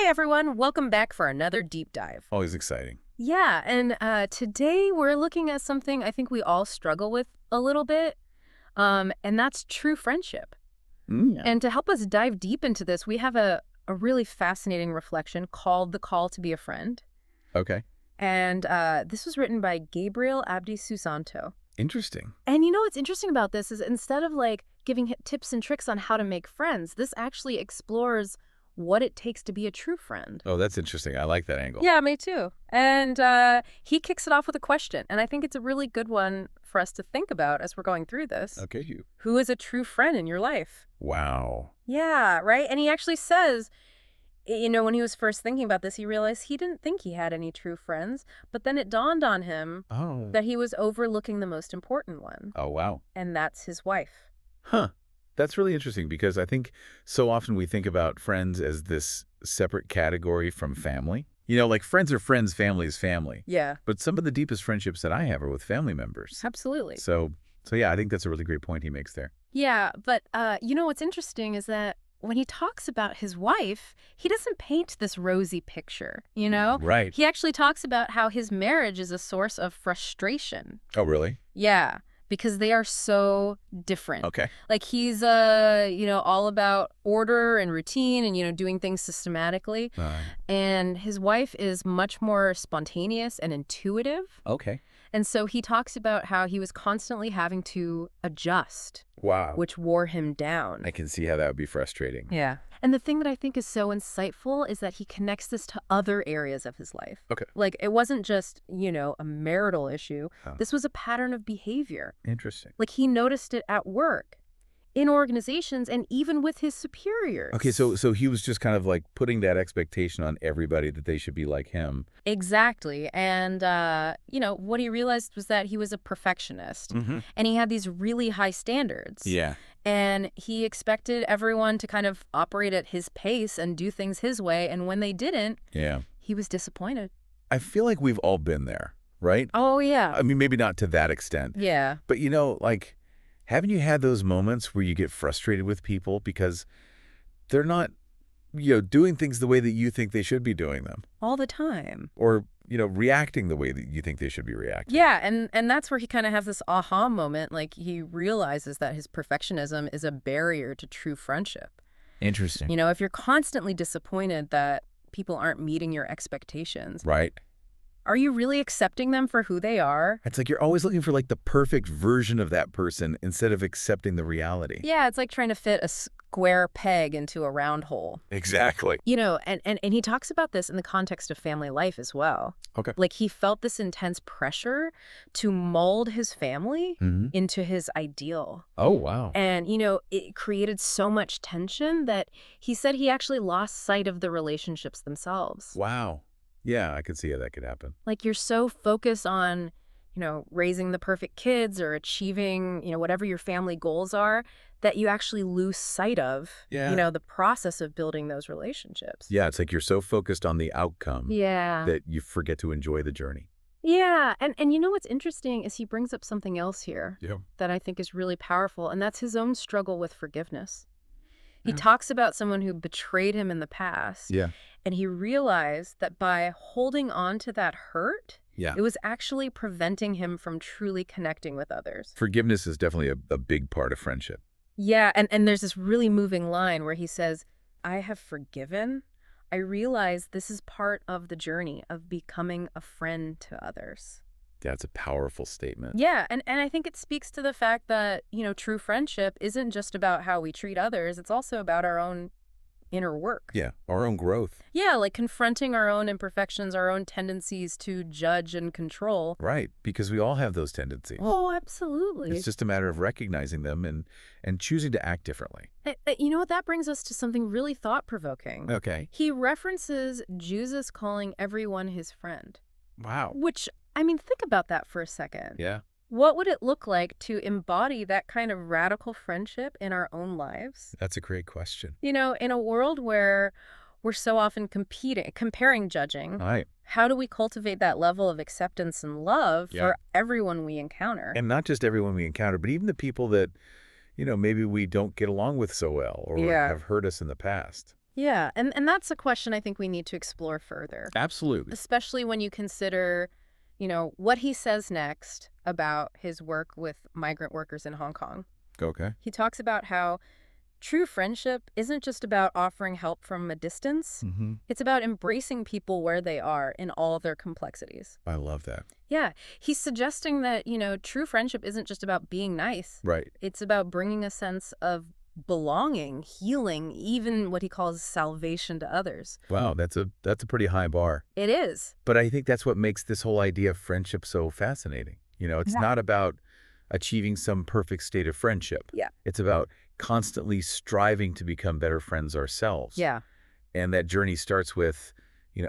everyone, welcome back for another deep dive. Always exciting. Yeah, and today we're looking at something I think we all struggle with a little bit, and that's true friendship. And to help us dive deep into this, we have a really fascinating reflection called The Call to be a Friend. Okay. And this was written by Gabriel Abdi Susanto. Interesting. And you know what's interesting about this is instead of like giving tips and tricks on how to make friends, this actually explores what it takes to be a true friend. Oh, that's interesting. I like that angle. Yeah, me too. And he kicks it off with a question, and I think it's a really good one for us to think about as we're going through this. Okay, you. Who is a true friend in your life? Wow. Yeah, right? And he actually says, you know, when he was first thinking about this, he realized he didn't think he had any true friends, but then it dawned on him that he was overlooking the most important one. Oh, wow. And that's his wife. Huh. That's really interesting because I think so often we think about friends as this separate category from family. You know, like friends are friends, family is family. Yeah. But some of the deepest friendships that I have are with family members. Absolutely. So yeah, I think that's a really great point he makes there. Yeah, but you know what's interesting is that when he talks about his wife, he doesn't paint this rosy picture, you know? Right. He actually talks about how his marriage is a source of frustration. Oh, really? Yeah, because they are so different. Okay. Like he's, all about order and routine and, doing things systematically. And his wife is much more spontaneous and intuitive. Okay. And so he talks about how he was constantly having to adjust. Wow. Which wore him down. I can see how that would be frustrating. Yeah. And the thing that I think is so insightful is that he connects this to other areas of his life. Okay. Like, it wasn't just, a marital issue. This was a pattern of behavior. Interesting. Like, he noticed it at work, in organizations, and even with his superiors. Okay, so he was just kind of like putting that expectation on everybody that they should be like him. Exactly. And, what he realized was that he was a perfectionist. And he had these really high standards. Yeah. And he expected everyone to kind of operate at his pace and do things his way. And when they didn't, he was disappointed. I feel like we've all been there, right? Oh, yeah. I mean, maybe not to that extent. Yeah. But, haven't you had those moments where you get frustrated with people because they're not, doing things the way that you think they should be doing them? All the time. Or, reacting the way that you think they should be reacting. Yeah, and that's where he kind of has this aha moment. Like, he realizes that his perfectionism is a barrier to true friendship. Interesting. If you're constantly disappointed that people aren't meeting your expectations. Right. Are you really accepting them for who they are? It's like you're always looking for like the perfect version of that person instead of accepting the reality. Yeah, it's like trying to fit a square peg into a round hole. Exactly. And he talks about this in the context of family life as well. Okay. Like he felt this intense pressure to mold his family into his ideal. Oh, wow. And, it created so much tension that he said he actually lost sight of the relationships themselves. Wow. Yeah, I could see how that could happen. Like you're so focused on, raising the perfect kids or achieving, whatever your family goals are, that you actually lose sight of, the process of building those relationships. Yeah, it's like you're so focused on the outcome that you forget to enjoy the journey. Yeah, and you know what's interesting is he brings up something else here that I think is really powerful, and that's his own struggle with forgiveness. He talks about someone who betrayed him in the past. Yeah. And he realized that by holding on to that hurt, it was actually preventing him from truly connecting with others. Forgiveness is definitely a big part of friendship. Yeah, and there's this really moving line where he says, I have forgiven. I realize this is part of the journey of becoming a friend to others. That's a powerful statement. Yeah, and I think it speaks to the fact that, true friendship isn't just about how we treat others. It's also about our own inner work. Yeah, our own growth. Yeah, like confronting our own imperfections, our own tendencies to judge and control. Right, because we all have those tendencies. Oh, absolutely. It's just a matter of recognizing them and choosing to act differently. You know what? That brings us to something really thought-provoking. Okay. He references Jesus calling everyone his friend. Wow. Which, think about that for a second. Yeah. What would it look like to embody that kind of radical friendship in our own lives? That's a great question. In a world where we're so often comparing, judging, Right. how do we cultivate that level of acceptance and love for everyone we encounter? And not just everyone we encounter, but even the people that, maybe we don't get along with so well or have hurt us in the past. Yeah, and that's a question I think we need to explore further. Absolutely. Especially when you consider, what he says next about his work with migrant workers in Hong Kong. Okay. He talks about how true friendship isn't just about offering help from a distance. Mm-hmm. It's about embracing people where they are in all their complexities. I love that. Yeah, he's suggesting that, true friendship isn't just about being nice. Right. It's about bringing a sense of belonging, healing, even what he calls salvation to others. Wow, that's a pretty high bar. It is. But I think that's what makes this whole idea of friendship so fascinating. It's not about achieving some perfect state of friendship. Yeah. It's about constantly striving to become better friends ourselves. Yeah. And that journey starts with,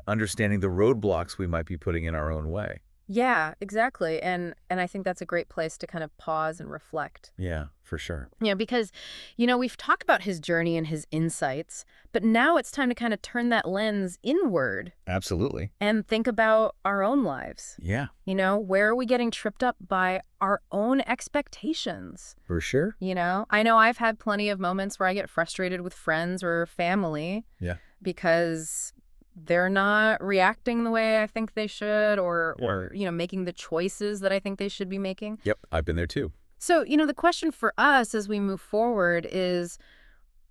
understanding the roadblocks we might be putting in our own way. Yeah, exactly. And I think that's a great place to kind of pause and reflect. Yeah, for sure. Yeah, because, we've talked about his journey and his insights, but now it's time to kind of turn that lens inward. Absolutely. And think about our own lives. Yeah. Where are we getting tripped up by our own expectations? For sure. I know I've had plenty of moments where I get frustrated with friends or family. Yeah. Because they're not reacting the way I think they should or making the choices that I think they should be making. Yep, I've been there too. So, the question for us as we move forward is,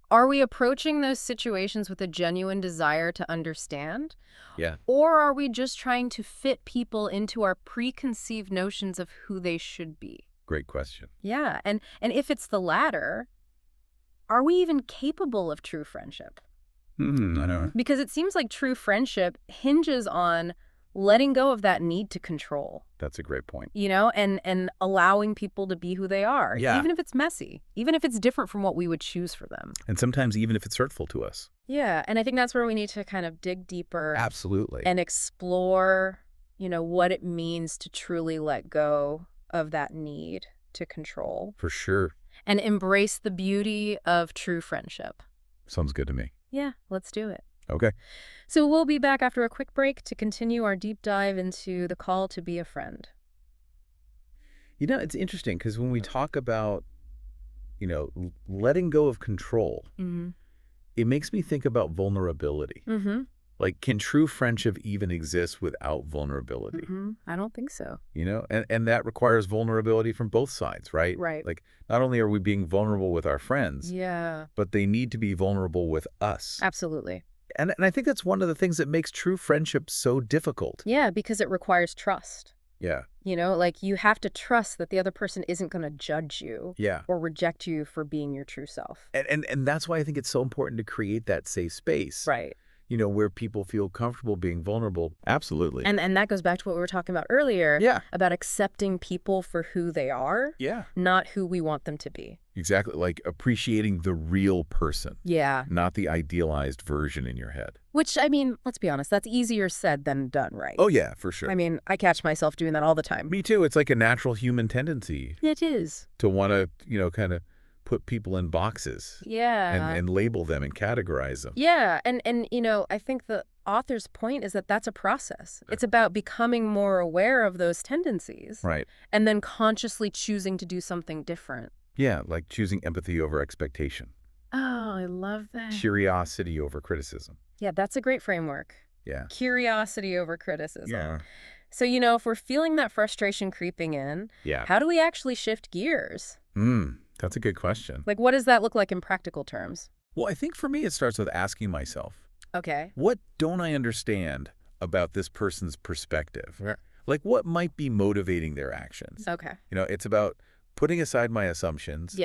are we approaching those situations with a genuine desire to understand? Yeah. Or are we just trying to fit people into our preconceived notions of who they should be? Great question. Yeah, and if it's the latter, are we even capable of true friendship? I know. Because it seems like true friendship hinges on letting go of that need to control. That's a great point. And allowing people to be who they are. Yeah. Even if it's messy. Even if it's different from what we would choose for them. And sometimes even if it's hurtful to us. Yeah, and I think that's where we need to kind of dig deeper. Absolutely. And explore, what it means to truly let go of that need to control. For sure. And embrace the beauty of true friendship. Sounds good to me. Yeah, let's do it. Okay. So we'll be back after a quick break to continue our deep dive into the call to be a friend. It's interesting because when we talk about, letting go of control, it makes me think about vulnerability. Like, can true friendship even exist without vulnerability? I don't think so. And that requires vulnerability from both sides, right? Right. Like, not only are we being vulnerable with our friends, but they need to be vulnerable with us. Absolutely. And I think that's one of the things that makes true friendship so difficult. Yeah, because it requires trust. Yeah. Like you have to trust that the other person isn't going to judge you or reject you for being your true self. And that's why I think it's so important to create that safe space. Right. Where people feel comfortable being vulnerable. Absolutely. And that goes back to what we were talking about earlier. Yeah. About accepting people for who they are. Yeah. Not who we want them to be. Exactly. Like appreciating the real person. Yeah. Not the idealized version in your head. Which, let's be honest, that's easier said than done, right? Oh, yeah, for sure. I catch myself doing that all the time. Me too. It's like a natural human tendency. It is. To want to, kind of put people in boxes. Yeah. And label them and categorize them. Yeah. And I think the author's point is that that's a process. It's about becoming more aware of those tendencies. Right. And then consciously choosing to do something different. Yeah, like choosing empathy over expectation. Oh, I love that. Curiosity over criticism. Yeah, that's a great framework. Yeah. Curiosity over criticism. Yeah. So, if we're feeling that frustration creeping in, how do we actually shift gears? That's a good question. Like, what does that look like in practical terms? Well, I think for me, it starts with asking myself, okay, what don't I understand about this person's perspective? Yeah. Like, what might be motivating their actions? Okay. It's about putting aside my assumptions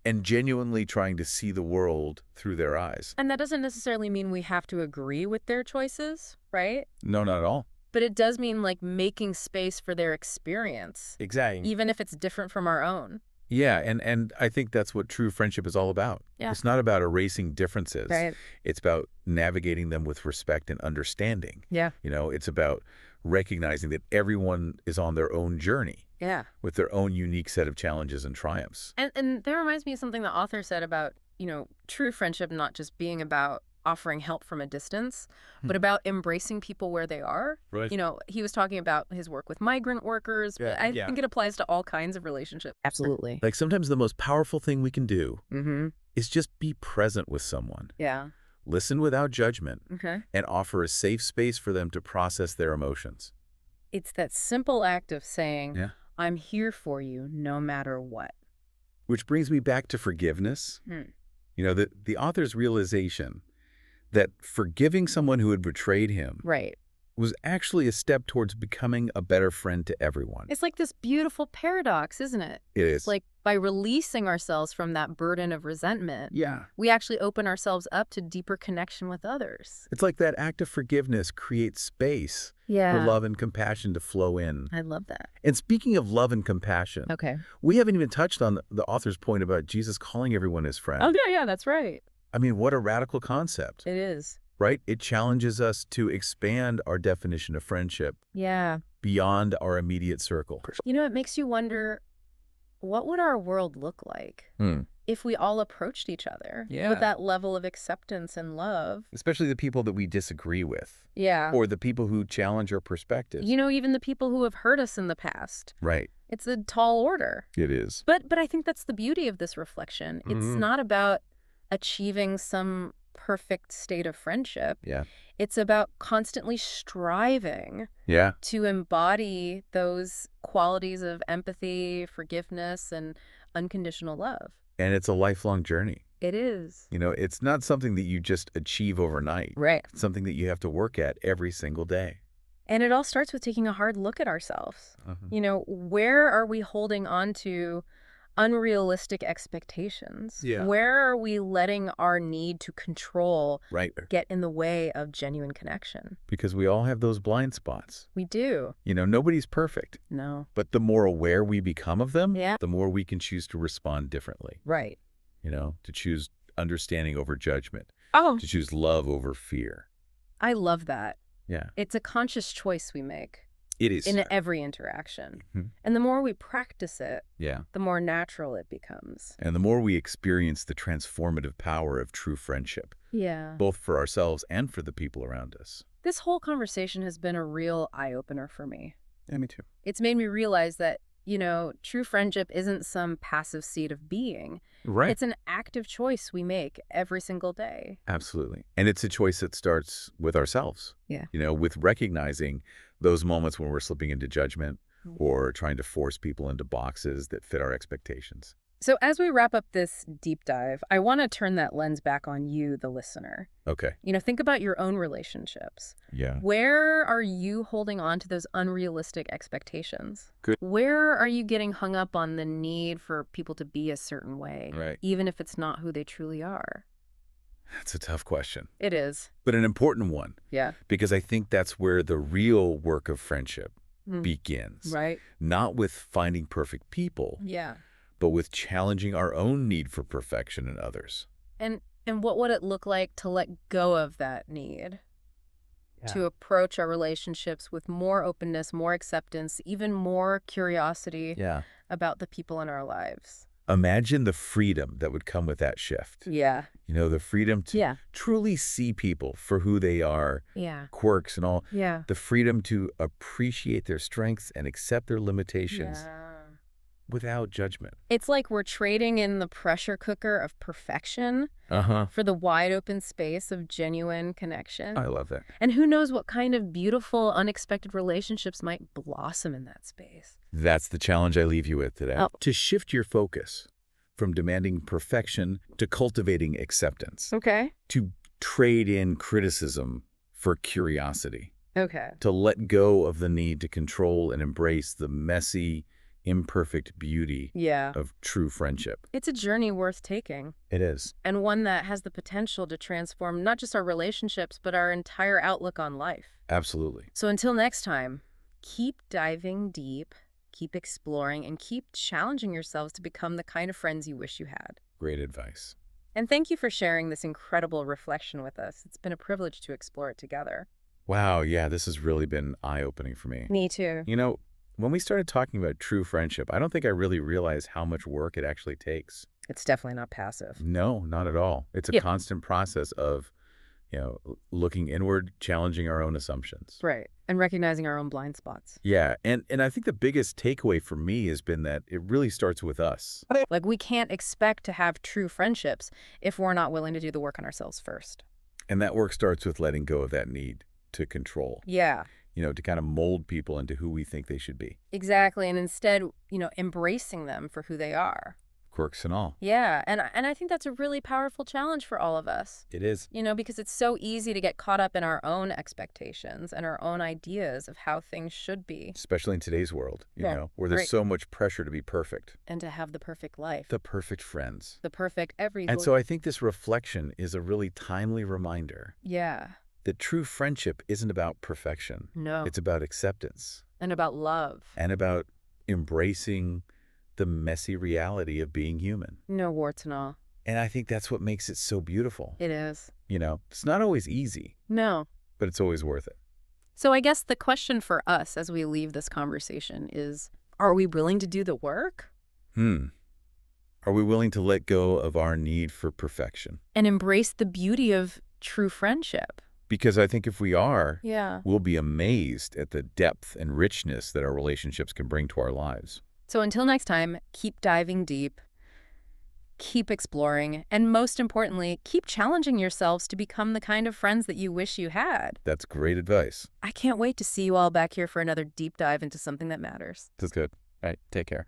and genuinely trying to see the world through their eyes. And that doesn't necessarily mean we have to agree with their choices, right? No, not at all. But it does mean, like, making space for their experience. Exactly. Even if it's different from our own. Yeah, and I think that's what true friendship is all about. Yeah. It's not about erasing differences. Right. It's about navigating them with respect and understanding. Yeah. It's about recognizing that everyone is on their own journey. Yeah. With their own unique set of challenges and triumphs. And that reminds me of something the author said about, true friendship not just being about offering help from a distance, but about embracing people where they are. Right. He was talking about his work with migrant workers. Yeah, I think it applies to all kinds of relationships. Absolutely. Like sometimes the most powerful thing we can do is just be present with someone. Yeah. listen without judgment, Okay. and offer a safe space for them to process their emotions. It's that simple act of saying, Yeah. I'm here for you no matter what. Which brings me back to forgiveness. Hmm. You know, the author's realization that forgiving someone who had betrayed him Right. was actually a step towards becoming a better friend to everyone. It's like this beautiful paradox, isn't it? It It's is. like by releasing ourselves from that burden of resentment, Yeah. we actually open ourselves up to deeper connection with others. It's like that act of forgiveness creates space Yeah. for love and compassion to flow in. I love that. And speaking of love and compassion, Okay. we haven't even touched on the author's point about Jesus calling everyone his friend. Oh, yeah, that's right. I mean, what a radical concept, It is. right? It challenges us to expand our definition of friendship Yeah. beyond our immediate circle. You know, it makes you wonder, what would our world look like if we all approached each other with that level of acceptance and love? Especially the people that we disagree with. Yeah. Or the people who challenge our perspectives. You know, even the people who have hurt us in the past. Right. It's a tall order. It is. But I think that's the beauty of this reflection. It's not about achieving some perfect state of friendship. Yeah. It's about constantly striving Yeah. to embody those qualities of empathy, forgiveness, and unconditional love. And it's a lifelong journey. It is. You know, it's not something that you just achieve overnight. Right. It's something that you have to work at every single day. And it all starts with taking a hard look at ourselves. You know, where are we holding on to unrealistic expectations? Yeah. Where are we letting our need to control Right. get in the way of genuine connection? Because we all have those blind spots. We do. You know, nobody's perfect. No. But the more aware we become of them, Yeah. the more we can choose to respond differently. Right. You know, to choose understanding over judgment, Oh, to choose love over fear. I love that. Yeah. It's a conscious choice we make It is. in every interaction. Mhm. And the more we practice it, Yeah. the more natural it becomes. And the more we experience the transformative power of true friendship, Yeah. both for ourselves and for the people around us. This whole conversation has been a real eye-opener for me. Yeah, me too. It's made me realize that, you know, true friendship isn't some passive state of being. Right. It's an active choice we make every single day. Absolutely. And it's a choice that starts with ourselves. Yeah. You know, with recognizing those moments when we're slipping into judgment or trying to force people into boxes that fit our expectations. So as we wrap up this deep dive, I want to turn that lens back on you, the listener. Okay. You know, think about your own relationships. Yeah. Where are you holding on to those unrealistic expectations? Good. Where are you getting hung up on the need for people to be a certain way, Right. even if it's not who they truly are? That's a tough question, It is. but an important one, Yeah. because I think that's where the real work of friendship Mm. begins. Right. Not with finding perfect people, Yeah. but with challenging our own need for perfection in others. And what would it look like to let go of that need? To approach our relationships with more openness, more acceptance, even more curiosity Yeah. about the people in our lives. Imagine the freedom that would come with that shift. Yeah. You know, the freedom to Yeah. truly see people for who they are, Yeah. quirks and all. Yeah. The freedom to appreciate their strengths and accept their limitations Yeah. without judgment. It's like we're trading in the pressure cooker of perfection Uh-huh. for the wide open space of genuine connection. I love that. And who knows what kind of beautiful, unexpected relationships might blossom in that space. That's the challenge I leave you with today. Oh. To shift your focus from demanding perfection to cultivating acceptance. Okay. To trade in criticism for curiosity. Okay. To let go of the need to control and embrace the messy, imperfect beauty Yeah. of true friendship. It's a journey worth taking, It is. and one that has the potential to transform not just our relationships, but our entire outlook on life. Absolutely. So until next time, keep diving deep, keep exploring, and keep challenging yourselves to become the kind of friends you wish you had. Great advice. And thank you for sharing this incredible reflection with us. It's been a privilege to explore it together. Wow, yeah, this has really been eye-opening for me. Me too. You know, when we started talking about true friendship, I don't think I really realized how much work it actually takes. It's definitely not passive. No, not at all. It's a Yeah. constant process of, you know, looking inward, challenging our own assumptions. Right. And recognizing our own blind spots. Yeah, and I think the biggest takeaway for me has been that it really starts with us. Like, we can't expect to have true friendships if we're not willing to do the work on ourselves first. And that work starts with letting go of that need to control. Yeah. To kind of mold people into who we think they should be. Exactly. And instead, embracing them for who they are. Quirks and all. Yeah. And I think that's a really powerful challenge for all of us. It is. Because it's so easy to get caught up in our own expectations and our own ideas of how things should be. Especially in today's world, Yeah. where there's Right. so much pressure to be perfect. And to have the perfect life. The perfect friends. The perfect everything. And so I think this reflection is a really timely reminder. Yeah. That true friendship isn't about perfection. No. It's about acceptance. And about love. And about embracing the messy reality of being human. No warts and all. And I think that's what makes it so beautiful. It is. It's not always easy. No. But it's always worth it. So I guess the question for us as we leave this conversation is, are we willing to do the work? Are we willing to let go of our need for perfection? And embrace the beauty of true friendship? Because I think if we are, Yeah. we'll be amazed at the depth and richness that our relationships can bring to our lives. So until next time, keep diving deep, keep exploring, and most importantly, keep challenging yourselves to become the kind of friends that you wish you had. That's great advice. I can't wait to see you all back here for another deep dive into something that matters. That's good. All right, take care.